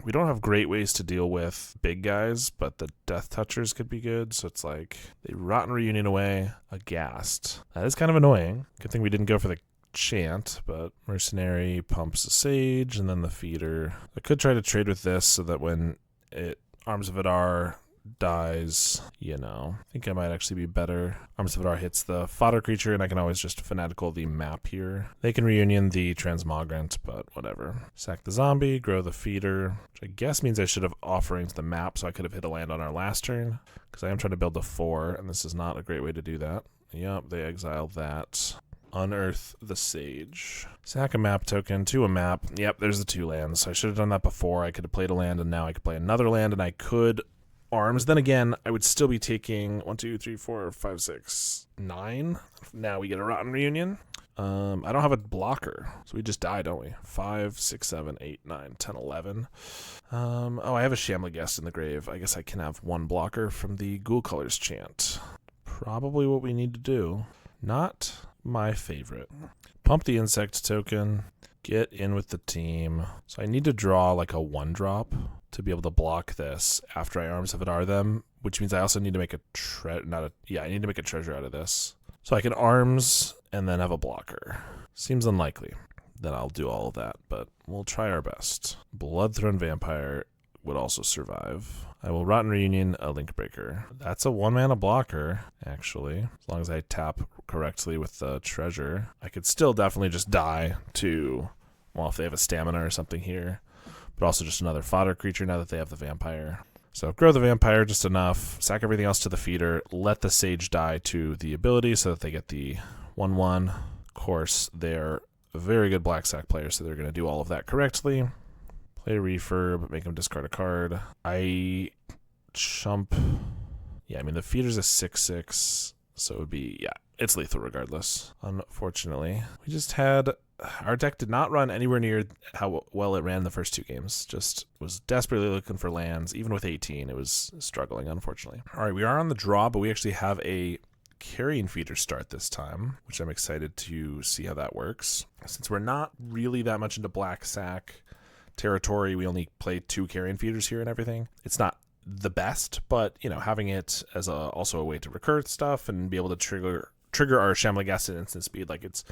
We don't have great ways to deal with big guys, but the Death Touchers could be good. So it's like they Rotten Reunion away, a Ghast. That is kind of annoying. Good thing we didn't go for the Chant, but Mercenary pumps a Sage and then the feeder. I could try to trade with this so that when it Arms of Adar dies, you know, I think I might actually be better. Arms of Adar hits the fodder creature, and I can always just Fanatical the map here. They can reunion the Transmogrant, but whatever. Sack the zombie, grow the feeder, which I guess means I should have offering to the map, so I could have hit a land on our last turn, because I am trying to build a 4, and this is not a great way to do that. Yep, they exile that. Unearth the Sage. Sack a map token to a map. Yep, there's the 2 lands. I should have done that before. I could have played a land, and now I could play another land, and I could arms. Then again, I would still be taking 1, 2, 3, 4, 5, 6, 9. Now we get a Rotten Reunion. I don't have a blocker, so we just die, don't we? 5, 6, 7, 8, 9, 10, 11. Oh, I have a Shambling Ghast in the grave. I guess I can have 1 blocker from the Ghoulcaller's Chant. Probably what we need to do. Not my favorite. Pump the insect token. Get in with the team. So I need to draw like a 1-drop to be able to block this after I Arms of Adar them, which means I also need to make a I need to make a treasure out of this. So I can arms and then have a blocker. Seems unlikely that I'll do all of that, but we'll try our best. Bloodthrone Vampire would also survive. I will Rotten Reunion a Link Breaker. That's a 1-mana blocker, actually. As long as I tap correctly with the treasure. I could still definitely just die to, well, if they have a stamina or something here. But also just another fodder creature now that they have the vampire. So grow the vampire just enough, sack everything else to the feeder, let the Sage die to the ability so that they get the 1/1. Of course, they're a very good black sack player, so they're going to do all of that correctly. Play a refurb, make them discard a card. I chump. Yeah, I mean, the feeder's a 6/6, so it would be, yeah, it's lethal regardless. Unfortunately, we just had, our deck did not run anywhere near how well it ran the first 2 games. Just was desperately looking for lands. Even with 18, it was struggling, unfortunately. All right, we are on the draw, but we actually have a Carrion Feeder start this time, which I'm excited to see how that works. Since we're not really that much into black sack territory, we only play 2 Carrion Feeders here and everything. It's not the best, but you know, having it as also a way to recur stuff and be able to trigger our Shamblagast at instant speed, like it's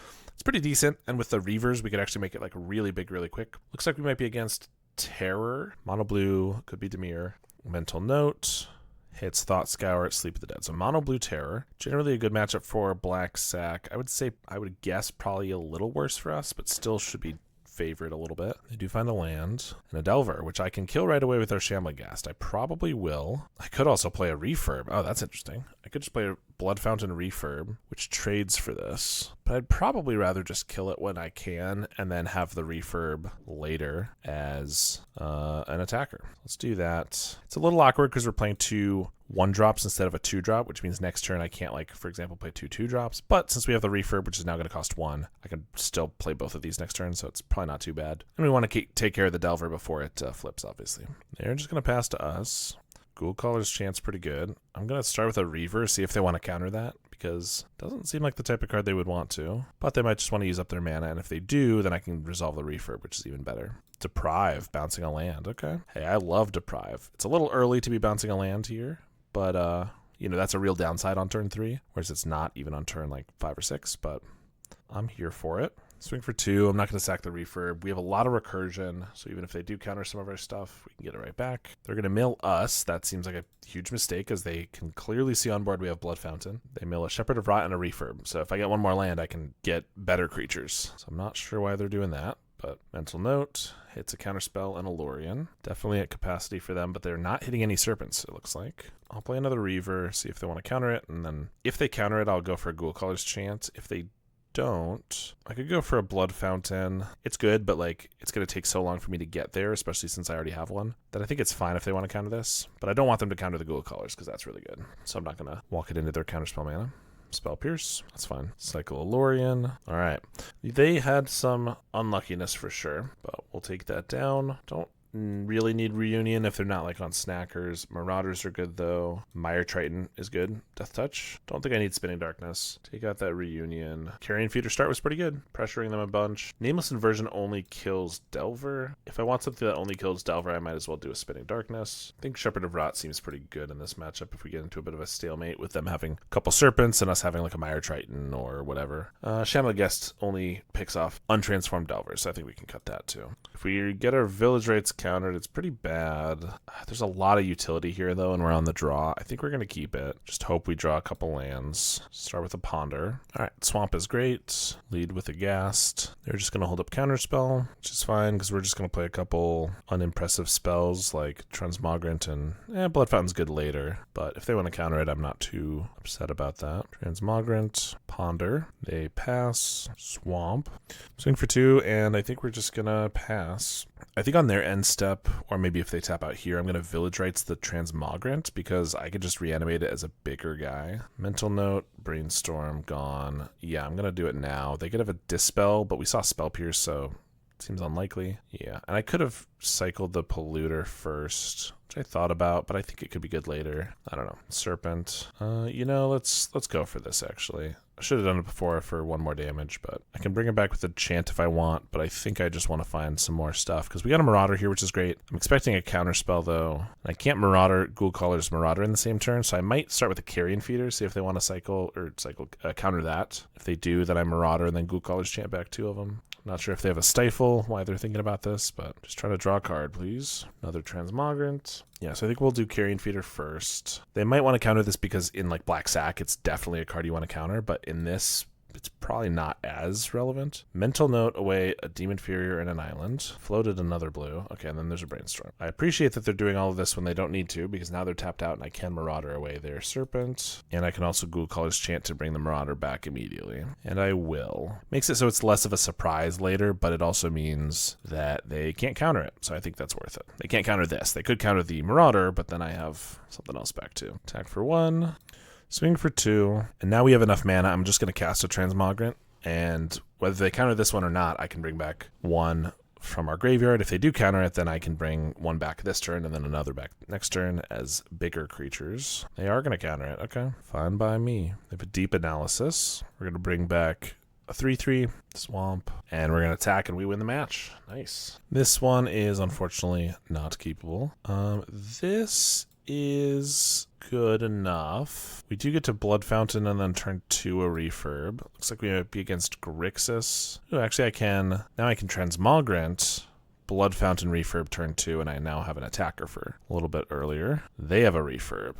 pretty decent. And with the Reavers, we could actually make it like really big, really quick. Looks like we might be against Terror. Mono blue could be Dimir. Mental Note hits Thought Scour at Sleep of the Dead. So mono blue Terror, generally a good matchup for Black Sack. I would guess probably a little worse for us, but still should be favored a little bit. They do find a land and a Delver, which I can kill right away with our Shamblagast. I probably will. I could also play a Refurb. Oh, that's interesting. I could just play a Blood Fountain Refurb, which trades for this. But I'd probably rather just kill it when I can and then have the Refurb later as an attacker. Let's do that. It's a little awkward because we're playing 2 1-drops instead of a 2-drop, which means next turn I can't, like, for example, play 2 2-drops. But since we have the Refurb, which is now going to cost 1, I can still play both of these next turn, so it's probably not too bad. And we want to take care of the Delver before it flips, obviously. They're just going to pass to us. Ghoulcaller's Chant's pretty good. I'm going to start with a Reaver, see if they want to counter that, because it doesn't seem like the type of card they would want to. But they might just want to use up their mana, and if they do, then I can resolve the Refurb, which is even better. Deprive, bouncing a land. Okay. Hey, I love Deprive. It's a little early to be bouncing a land here, but you know, that's a real downside on turn 3, whereas it's not even on turn like 5 or 6, but I'm here for it. Swing for 2. I'm not going to sack the Refurb. We have a lot of recursion, so even if they do counter some of our stuff, we can get it right back. They're going to mill us. That seems like a huge mistake, as they can clearly see on board we have Blood Fountain. They mill a Shepherd of Rot and a Refurb, so if I get one more land, I can get better creatures. So I'm not sure why they're doing that, but Mental Note hits a Counterspell and a Lorien. Definitely at capacity for them, but they're not hitting any Serpents, it looks like. I'll play another Reaver, see if they want to counter it, and then if they counter it, I'll go for a Ghoulcaller's Chant. If they don't, I could go for a Blood Fountain. It's good, but like it's going to take so long for me to get there, especially since I already have one, that I think it's fine if they want to counter this. But I don't want them to counter the Ghoulcallers because that's really good. So I'm not going to walk it into their Counterspell mana. Spell Pierce, that's fine. Cycle a Lorien. All right. They had some unluckiness for sure, but we'll take that down. Don't really need Reunion if they're not like on Snackers. Marauders are good though. Mire Triton is good. Death Touch. Don't think I need Spinning Darkness. Take out that Reunion. Carrion Feeder start was pretty good. Pressuring them a bunch. Nameless Inversion only kills Delver. If I want something that only kills Delver, I might as well do a Spinning Darkness. I think Shepherd of Rot seems pretty good in this matchup if we get into a bit of a stalemate with them having a couple Serpents and us having like a Mire Triton or whatever. Shamblagast only picks off untransformed Delvers, so I think we can cut that too. If we get our Village Rites countered, it's pretty bad. There's a lot of utility here though, and we're on the draw. I think we're going to keep it. Just hope we draw a couple lands. Start with a Ponder. All right, Swamp is great. Lead with a Ghast. They're just going to hold up Counterspell, which is fine because we're just going to play a couple unimpressive spells like Transmogrant and Blood Fountain's good later. But if they want to counter it, I'm not too upset about that. Transmogrant, Ponder. They pass. Swamp. Swing for 2, and I think we're just going to pass. I think on their end step, or maybe if they tap out here, I'm going to Village Rites the Transmogrant because I could just reanimate it as a bigger guy. Mental Note, Brainstorm, gone. Yeah, I'm going to do it now. They could have a Dispel, but we saw Spell Pierce, so it seems unlikely. Yeah, and I could have cycled the Polluter first, which I thought about, but I think it could be good later. I don't know. Serpent. You know, let's go for this, actually. I should have done it before for 1 more damage, but I can bring it back with a Chant if I want, but I think I just want to find some more stuff, because we got a Marauder here, which is great. I'm expecting a Counterspell, though. I can't Marauder Ghoulcaller's Marauder in the same turn, so I might start with a Carrion Feeder, see if they want to counter that. If they do, then I Marauder, and then Ghoulcaller's Chant back 2 of them. Not sure if they have a Stifle, why they're thinking about this, but just trying to draw a card, please. Another Transmogrant. Yeah, so I think we'll do Carrion Feeder first. They might want to counter this because in like Black Sack, it's definitely a card you want to counter, but in this, it's probably not as relevant. Mental Note away a Demon Inferior and an island. Floated another blue. Okay, and then there's a Brainstorm. I appreciate that they're doing all of this when they don't need to, because now they're tapped out and I can Marauder away their Serpent. And I can also Ghoulcaller's Chant to bring the Marauder back immediately. And I will. Makes it so it's less of a surprise later, but it also means that they can't counter it. So I think that's worth it. They can't counter this. They could counter the Marauder, but then I have something else back too. Attack for 1. Swing for 2, and now we have enough mana. I'm just going to cast a Transmogrant, and whether they counter this one or not, I can bring back 1 from our graveyard. If they do counter it, then I can bring 1 back this turn and then another back next turn as bigger creatures. They are going to counter it. Okay, fine by me. They have a Deep Analysis. We're going to bring back a 3/3 Swamp, and we're going to attack and we win the match. Nice. This one is unfortunately not keepable. This is good enough. We do get to Blood Fountain and then turn 2 a refurb. Looks like we might be against Grixis. Oh, actually I can. Now I can Transmogrant, Blood Fountain refurb turn 2, and I now have an attacker for a little bit earlier. They have a refurb.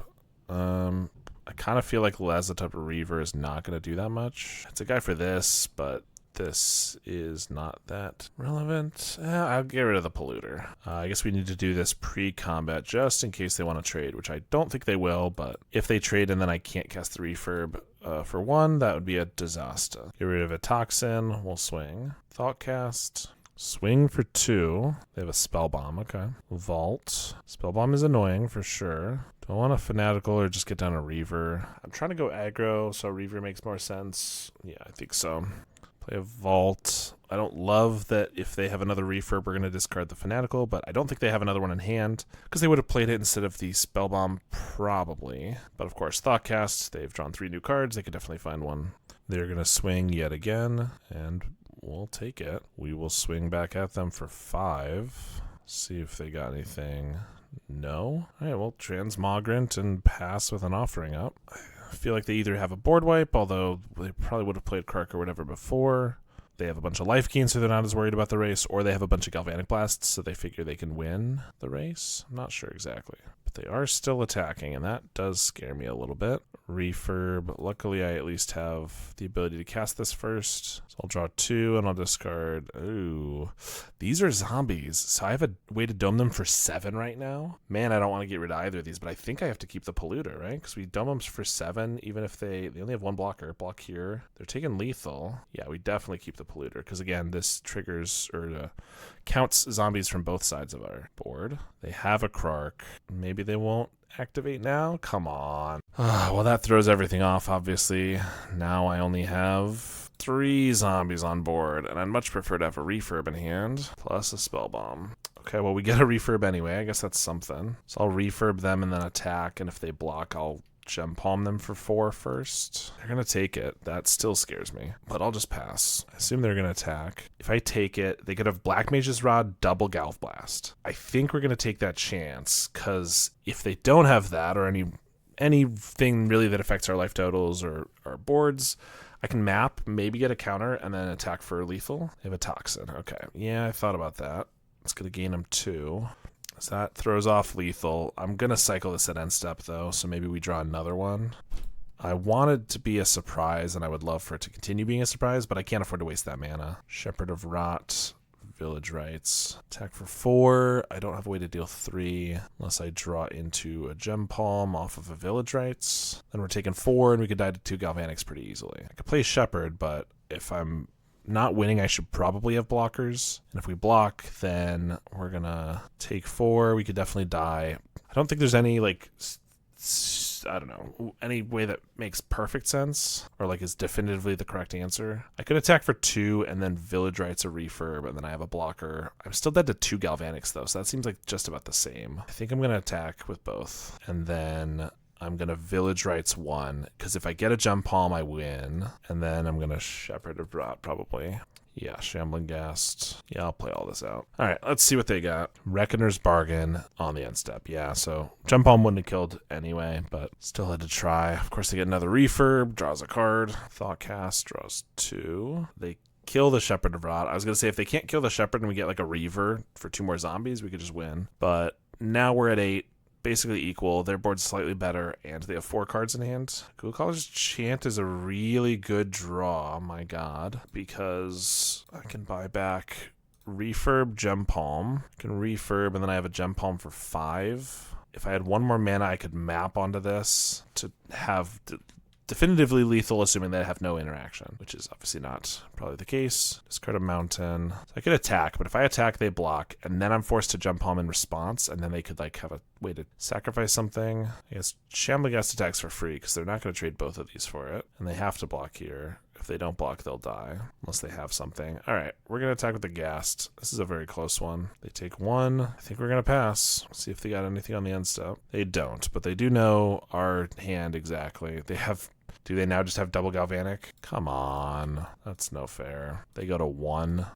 I kind of feel like Lazotep Reaver is not going to do that much. It's a guy for this, but this is not that relevant. I'll get rid of the Polluter. I guess we need to do this pre-combat just in case they want to trade, which I don't think they will, but if they trade and then I can't cast the refurb for 1, that would be a disaster. Get rid of a Toxin, we'll swing. Thoughtcast. Swing for 2. They have a Spell Bomb, okay. Vault. Spell Bomb is annoying for sure. Do I want a Fanatical or just get down a Reaver? I'm trying to go aggro, so Reaver makes more sense. Yeah, I think so. Play a Vault. I don't love that if they have another refurb, we're going to discard the Fanatical, but I don't think they have another one in hand, because they would have played it instead of the Spell Bomb, probably. But of course, Thoughtcast, they've drawn 3 new cards. They could definitely find one. They're going to swing yet again, and we'll take it. We will swing back at them for 5. See if they got anything. No? Alright, well, Transmogrant and pass with an Offering up. I feel like they either have a board wipe, although they probably would have played Kark or whatever before. They have a bunch of life gain, so they're not as worried about the race, or they have a bunch of Galvanic Blasts, so they figure they can win the race. I'm not sure exactly. But they are still attacking, and that does scare me a little bit. Refurb. Luckily, I at least have the ability to cast this first. So I'll draw 2, and I'll discard. Ooh. These are zombies, so I have a way to dome them for 7 right now. Man, I don't want to get rid of either of these, but I think I have to keep the Polluter, right? Because we dome them for 7, even if they only have 1 blocker. Block here. They're taking lethal. Yeah, we definitely keep the Polluter, because again, this triggers, or counts zombies from both sides of our board. They have a Kark. Maybe they won't activate now? Come on. Well, that throws everything off, obviously. Now I only have 3 zombies on board, and I'd much prefer to have a refurb in hand, plus a spell bomb. Okay, well, we get a refurb anyway. I guess that's something. So I'll refurb them and then attack, and if they block, I'll Gem Palm them for 4 first. They're going to take it. That still scares me, but I'll just pass. I assume they're going to attack. If I take it, they could have Black Mage's Rod, double Galv Blast. I think we're going to take that chance, because if they don't have that, or anything really that affects our life totals or our boards, I can map, maybe get a counter, and then attack for lethal. They have a Toxin. Okay, yeah, I thought about that. It's going to gain them 2. So that throws off lethal. I'm going to cycle this at end step, though, so maybe we draw another one. I want it to be a surprise, and I would love for it to continue being a surprise, but I can't afford to waste that mana. Shepherd of Rot, Village Rites. Attack for 4. I don't have a way to deal 3 unless I draw into a Gem Palm off of a Village Rites. Then we're taking 4, and we could die to 2 Galvanics pretty easily. I could play Shepherd, but if I'm not winning, I should probably have blockers. And if we block, then we're going to take 4. We could definitely die. I don't think there's any, like, I don't know, any way that makes perfect sense or, like, is definitively the correct answer. I could attack for 2 and then Village Rites a refurb, and then I have a blocker. I'm still dead to 2 Galvanics, though, so that seems like just about the same. I think I'm going to attack with both. And then I'm going to Village Rites 1, because if I get a Gem Palm, I win. And then I'm going to Shepherd of Rot, probably. Yeah, Shambling Ghast. Yeah, I'll play all this out. All right, let's see what they got. Reckoner's Bargain on the end step. Yeah, so Gem Palm wouldn't have killed anyway, but still had to try. Of course, they get another refurb, draws a card. Thoughtcast draws 2. They kill the Shepherd of Rot. I was going to say, if they can't kill the Shepherd and we get like a Reaver for 2 more zombies, we could just win. But now we're at 8. Basically equal. Their board's slightly better, and they have 4 cards in hand. Ghoulcaller's Chant is a really good draw, my god, because I can buy back refurb Gem Palm. I can refurb, and then I have a Gem Palm for 5. If I had 1 more mana, I could map onto this to have definitively lethal, assuming they have no interaction, which is obviously not probably the case. Discard a mountain. So I could attack, but if I attack, they block, and then I'm forced to Gem Palm in response, and then they could like have a way to sacrifice something. I guess Shambling Ghast attacks for free, because they're not going to trade both of these for it, and they have to block here. If they don't block, they'll die, unless they have something. All right, we're going to attack with the Ghast. This is a very close one. They take 1. I think we're going to pass. See if they got anything on the end step. They don't, but they do know our hand exactly. They have... Do they now just have double Galvanic? Come on. That's no fair. They go to 1.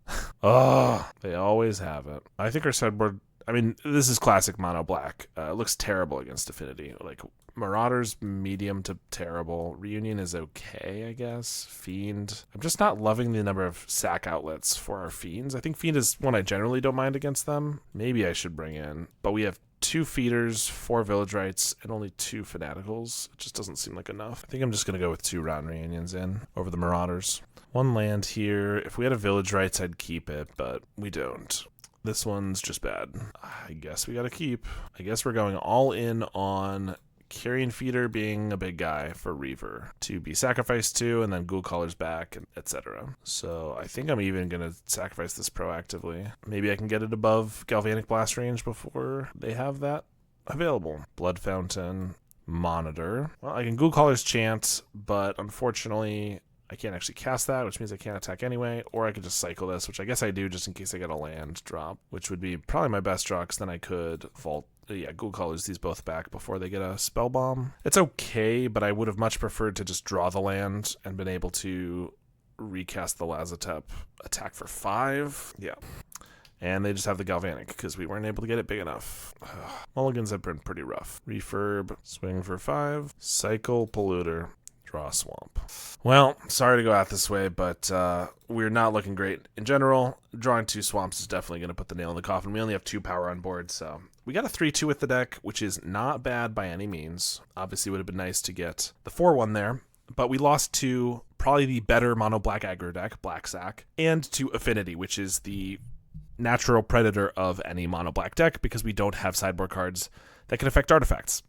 Oh, they always have it. I think our sideboard I mean, this is classic mono black. It looks terrible against Affinity. Like, Marauders, medium to terrible. Reunion is okay, I guess. Fiend. I'm just not loving the number of sack outlets for our Fiends. I think Fiend is one I generally don't mind against them. Maybe I should bring in. But we have 2 Feeders, 4 Village Rights, and only 2 Fanaticals. It just doesn't seem like enough. I think I'm just going to go with 2 Rotten Reunions in over the Marauders. 1 land here. If we had a Village Rights, I'd keep it, but we don't. This one's just bad. I guess we got to keep. I guess we're going all in on Carrion Feeder being a big guy for Reaver to be sacrificed to, and then Ghoulcaller's back, and etc. So I think I'm even going to sacrifice this proactively. Maybe I can get it above Galvanic Blast range before they have that available. Blood Fountain, Monitor. Well, I can Ghoulcaller's Chant, but unfortunately I can't actually cast that, which means I can't attack anyway, or I could just cycle this, which I guess I do just in case I get a land drop, which would be probably my best draw, because then I could Vault. Yeah, Ghoulcaller's these both back before they get a Spell Bomb. It's okay, but I would have much preferred to just draw the land and been able to recast the Lazotep, attack for 5. Yeah. And they just have the Galvanic, because we weren't able to get it big enough. Mulligans have been pretty rough. Refurb, swing for 5, cycle, Polluter. Draw Swamp. Well, sorry to go out this way, but we're not looking great in general. Drawing 2 Swamps is definitely going to put the nail in the coffin. We only have 2 power on board, so we got a 3-2 with the deck, which is not bad by any means. Obviously, it would have been nice to get the 4-1 there, but we lost to probably the better mono black aggro deck, Black Sack, and to Affinity, which is the natural predator of any mono black deck, because we don't have sideboard cards that can affect artifacts.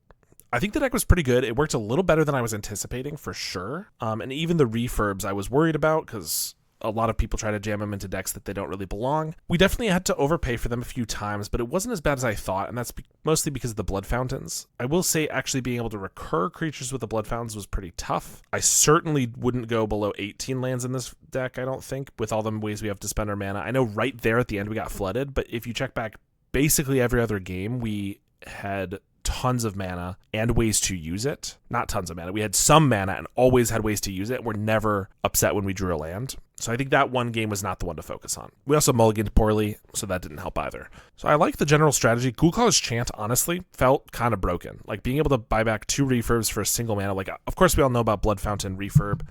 I think the deck was pretty good. It worked a little better than I was anticipating, for sure. And even the refurbs I was worried about, because a lot of people try to jam them into decks that they don't really belong. We definitely had to overpay for them a few times, but it wasn't as bad as I thought, and that's mostly because of the Blood Fountains. I will say actually being able to recur creatures with the Blood Fountains was pretty tough. I certainly wouldn't go below 18 lands in this deck, I don't think, with all the ways we have to spend our mana. I know right there at the end we got flooded, but if you check back basically every other game, we had tons of mana and ways to use it. Not tons of mana. We had some mana and always had ways to use it. We're never upset when we drew a land. So I think that one game was not the one to focus on. We also mulliganed poorly, so that didn't help either. So I like the general strategy. Ghoulcaller's Chant, honestly, felt kind of broken. Like being able to buy back 2 refurbs for a single mana. Like, of course, we all know about Blood Fountain refurb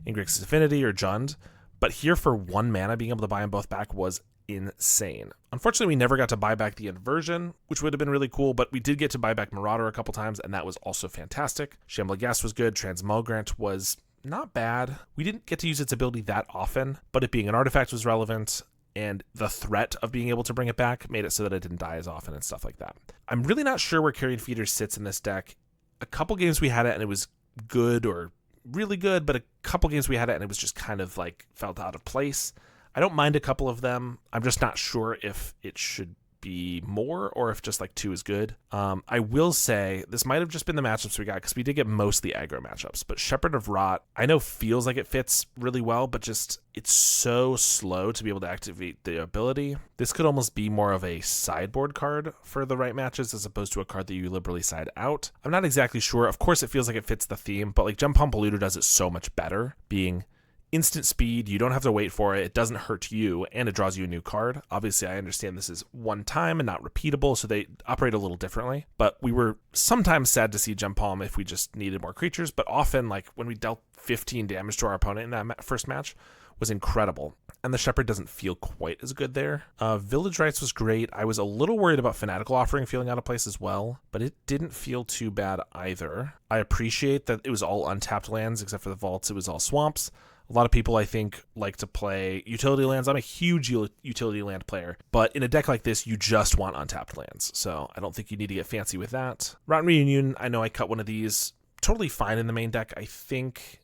in Grixis Affinity or Jund, but here for 1 mana, being able to buy them both back was insane. Unfortunately, we never got to buy back the Inversion, which would have been really cool, but we did get to buy back Marauder a couple times, and that was also fantastic. Shambling Ghast was good. Transmogrant was not bad. We didn't get to use its ability that often, but it being an artifact was relevant, and the threat of being able to bring it back made it so that it didn't die as often and stuff like that. I'm really not sure where Carrion Feeder sits in this deck. A couple games we had it, and it was good or really good, but a couple games we had it, and it was just kind of like felt out of place. I don't mind a couple of them. I'm just not sure if it should be more or if just like 2 is good. I will say this might have just been the matchups we got, because we did get mostly aggro matchups, but Shepherd of Rot I know feels like it fits really well, but just it's so slow to be able to activate the ability. This could almost be more of a sideboard card for the right matches as opposed to a card that you liberally side out. I'm not exactly sure. Of course it feels like it fits the theme, but like Jump on Polluter does it so much better, being instant speed, you don't have to wait for it, it doesn't hurt you, and it draws you a new card. Obviously, I understand this is one time and not repeatable, so they operate a little differently, but we were sometimes sad to see Jump Palm if we just needed more creatures, but often, like, when we dealt 15 damage to our opponent in that first match, was incredible. And the Shepherd doesn't feel quite as good there. Village Rights was great. I was a little worried about Fanatical Offering feeling out of place as well, but it didn't feel too bad either. I appreciate that it was all untapped lands, except for the vaults, it was all swamps. A lot of people, I think, like to play utility lands. I'm a huge utility land player, but in a deck like this, you just want untapped lands, so I don't think you need to get fancy with that. Rotten Reunion, I know I cut one of these. Totally fine in the main deck, I think.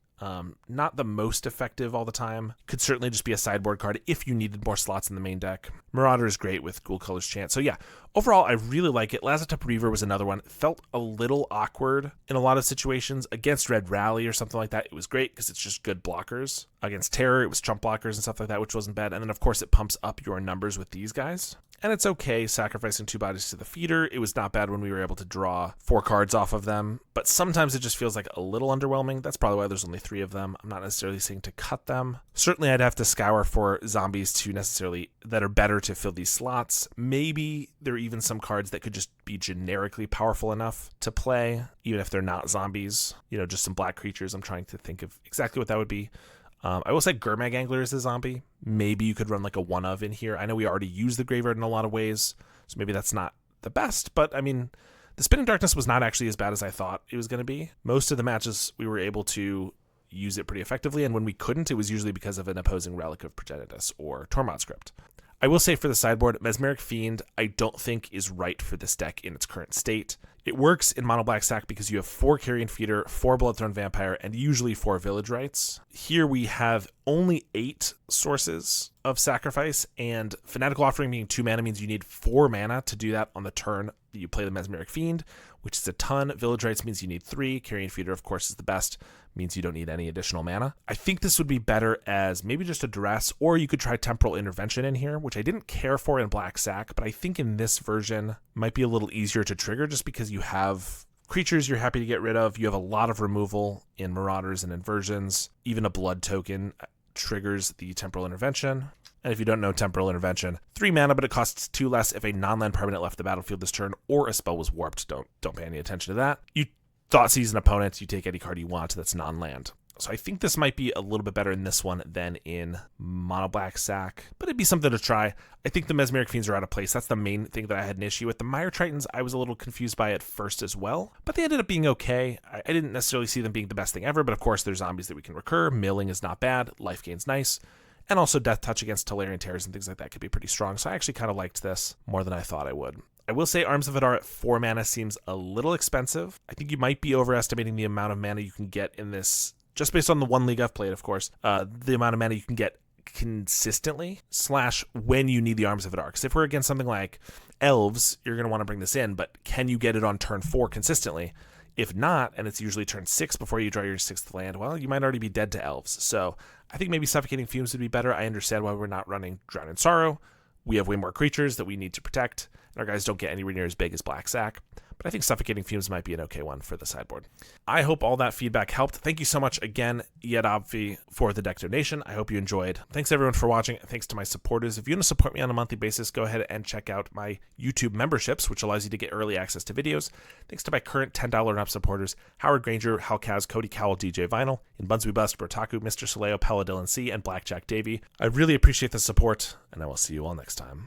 Not the most effective all the time. Could certainly just be a sideboard card if you needed more slots in the main deck. Marauder is great with Ghoulcaller's Chant. So yeah, overall, I really like it. Lazotep Reaver was another one. Felt a little awkward in a lot of situations. Against Red Rally or something like that, it was great because it's just good blockers. Against Terror, it was trump blockers and stuff like that, which wasn't bad. And then, of course, it pumps up your numbers with these guys. and it's okay sacrificing 2 bodies to the feeder. It was not bad when we were able to draw 4 cards off of them, but sometimes it just feels like a little underwhelming. That's probably why there's only 3 of them. I'm not necessarily saying to cut them. Certainly I'd have to scour for zombies that are better to fill these slots. Maybe there are even some cards that could just be generically powerful enough to play, even if they're not zombies. Just some black creatures. I'm trying to think of exactly what that would be. I will say Gurmag Angler is a zombie. Maybe you could run like a 1-of in here. I know we already use the graveyard in a lot of ways, so maybe that's not the best, but I mean, the Spinning Darkness was not actually as bad as I thought it was going to be. Most of the matches we were able to use it pretty effectively, and when we couldn't, it was usually because of an opposing Relic of Progenitus or Tormod Script. I will say for the sideboard, Mesmeric Fiend I don't think is right for this deck in its current state. It works in Mono Black Sack because you have 4 Carrion Feeder, 4 Bloodthorn Vampire, and usually 4 Village Rites. Here we have only 8 sources of sacrifice, and Fanatical Offering being 2 mana means you need 4 mana to do that on the turn that you play the Mesmeric Fiend, which is a ton. Village Rites means you need 3. Carrion Feeder, of course, is the best. Means you don't need any additional mana. I think this would be better as maybe just a duress, or you could try Temporal Intervention in here, which I didn't care for in Black Sack, but I think in this version might be a little easier to trigger just because you have creatures you're happy to get rid of. You have a lot of removal in Marauders and Inversions. Even a Blood token triggers the Temporal Intervention. And if you don't know Temporal Intervention, 3 mana, but it costs 2 less if a non-land permanent left the battlefield this turn or a spell was warped. Don't pay any attention to that. You Thoughtseize an opponent, you take any card you want that's non-land. So I think this might be a little bit better in this one than in Mono Black Sack, but it'd be something to try. I think the Mesmeric Fiends are out of place. That's the main thing that I had an issue with. The Mire Tritons, I was a little confused by at first as well, but they ended up being okay. I didn't necessarily see them being the best thing ever, but of course there's zombies that we can recur. Milling is not bad. Life gain's nice. And also Death Touch against Tolarian Terrors and things like that could be pretty strong. So I actually kind of liked this more than I thought I would. I will say Arms of Hadar at 4 mana seems a little expensive. I think you might be overestimating the amount of mana you can get in this, just based on the 1 league I've played, of course, the amount of mana you can get consistently / when you need the Arms of Hadar. Because if we're against something like Elves, you're going to want to bring this in, but can you get it on turn 4 consistently? If not, and it's usually turn 6 before you draw your 6th land, well, you might already be dead to Elves. So I think maybe Suffocating Fumes would be better. I understand why we're not running Drown in Sorrow. We have way more creatures that we need to protect, and our guys don't get anywhere near as big as Black Sack. But I think Suffocating Fumes might be an okay one for the sideboard. I hope all that feedback helped. Thank you so much again, Yadobfi, for the deck donation. I hope you enjoyed. Thanks everyone for watching. Thanks to my supporters. If you want to support me on a monthly basis, go ahead and check out my YouTube memberships, which allows you to get early access to videos. Thanks to my current $10 and up supporters, Howard Granger, Halkaz, Cody Cowell, DJ Vinyl, In Bunsby Bust, Brotaku, Mr. Soleo, Paladillin C, and Blackjack Davey. I really appreciate the support, and I will see you all next time.